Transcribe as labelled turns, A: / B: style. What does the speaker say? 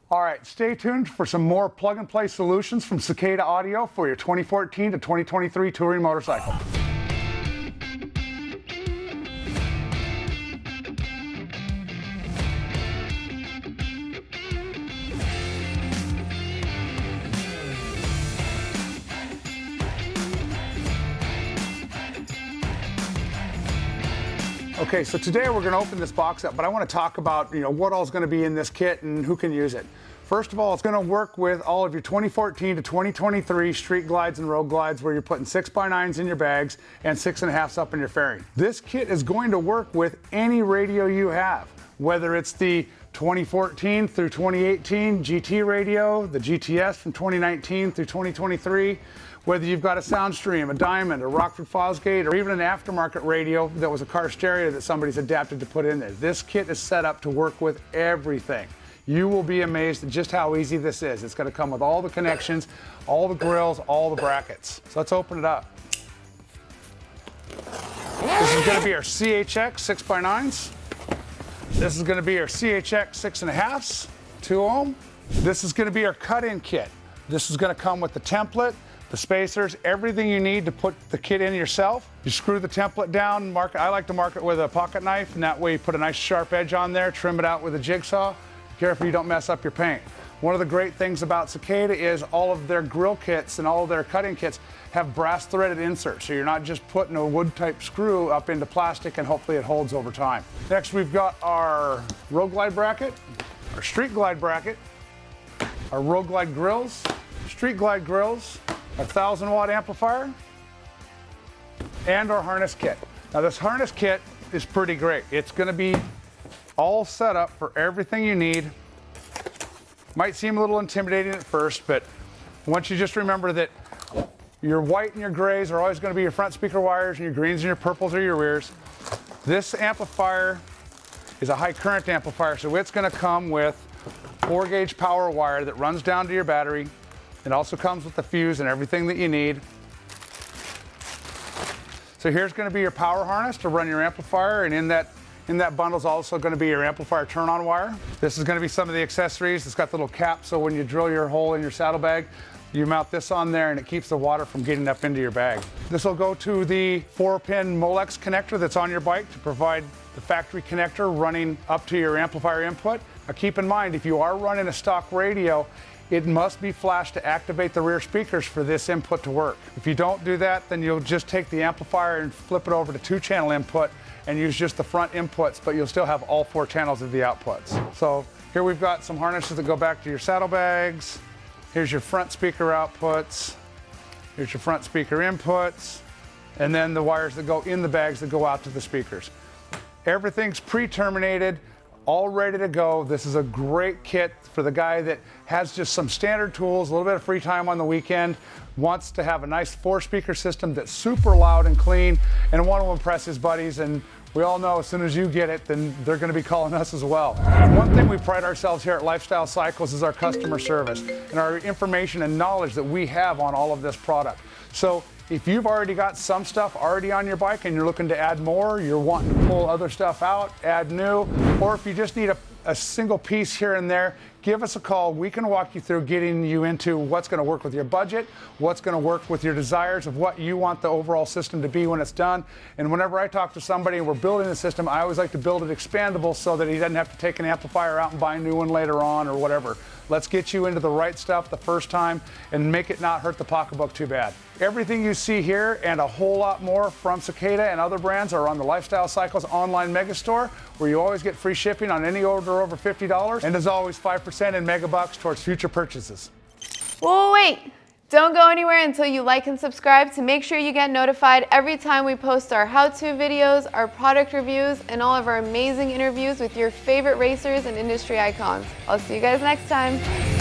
A: All right, stay tuned for some more plug-and-play solutions from Cicada Audio for your 2014 to 2023 touring motorcycle. Okay, so today we're going to open this box up, but I want to talk about, what all is going to be in this kit and who can use it. First of all, it's going to work with all of your 2014 to 2023 street glides and road glides where you're putting 6x9s in your bags and 6.5s up in your fairing. This kit is going to work with any radio you have, whether it's the 2014 through 2018 GT radio, the GTS from 2019 through 2023, whether you've got a Soundstream, a Diamond, a Rockford Fosgate, or even an aftermarket radio that was a car stereo that somebody's adapted to put in there. This kit is set up to work with everything. You will be amazed at just how easy this is. It's going to come with all the connections, all the grills, all the brackets. So let's open it up. This is going to be our CHX 6x9s. This is going to be our CHX 6.5s, 2 ohm. This is going to be our cut-in kit. This is going to come with the template, the spacers, everything you need to put the kit in yourself. You screw the template down, mark it. I like to mark it with a pocket knife, and that way you put a nice sharp edge on there, trim it out with a jigsaw. Careful you don't mess up your paint. One of the great things about Cicada is all of their grill kits and all of their cutting kits have brass threaded inserts, so you're not just putting a wood type screw up into plastic and hopefully it holds over time. Next we've got our road glide bracket, our street glide bracket, our road glide grills, street glide grills, our 1000-watt amplifier, and our harness kit. Now this harness kit is pretty great. It's going to be all set up for everything you need. Might seem a little intimidating at first, but once you just remember that your white and your grays are always going to be your front speaker wires, and your greens and your purples are your rears. This amplifier is a high current amplifier, so it's going to come with 4-gauge power wire that runs down to your battery. It also comes with the fuse and everything that you need. So here's going to be your power harness to run your amplifier, and in that bundle is also going to be your amplifier turn-on wire. This is going to be some of the accessories. It's got the little cap, so when you drill your hole in your saddlebag, you mount this on there and it keeps the water from getting up into your bag. This will go to the 4-pin Molex connector that's on your bike to provide the factory connector running up to your amplifier input. Now keep in mind, if you are running a stock radio, it must be flashed to activate the rear speakers for this input to work. If you don't do that, then you'll just take the amplifier and flip it over to 2-channel input and use just the front inputs, but you'll still have all 4 channels of the outputs. So here we've got some harnesses that go back to your saddlebags. Here's your front speaker outputs. Here's your front speaker inputs. And then the wires that go in the bags that go out to the speakers. Everything's pre-terminated, all ready to go. This is a great kit for the guy that has just some standard tools, a little bit of free time on the weekend, wants to have a nice 4-speaker system that's super loud and clean, and want to impress his buddies. And we all know as soon as you get it, then they're going to be calling us as well. One thing we pride ourselves here at Lifestyle Cycles is our customer service and our information and knowledge that we have on all of this product. So if you've already got some stuff already on your bike and you're looking to add more, you're wanting to pull other stuff out, add new, or if you just need a single piece here and there, give us a call. We can walk you through getting you into what's going to work with your budget, what's going to work with your desires of what you want the overall system to be when it's done. And whenever I talk to somebody and we're building the system, I always like to build it expandable so that he doesn't have to take an amplifier out and buy a new one later on or whatever. Let's get you into the right stuff the first time and make it not hurt the pocketbook too bad. Everything you see here and a whole lot more from Cicada and other brands are on the Lifestyle Cycles online megastore, where you always get free shipping on any order over $50, and as always 5% in megabucks towards future purchases.
B: Well, wait! Don't go anywhere until you like and subscribe to make sure you get notified every time we post our how-to videos, our product reviews, and all of our amazing interviews with your favorite racers and industry icons. I'll see you guys next time.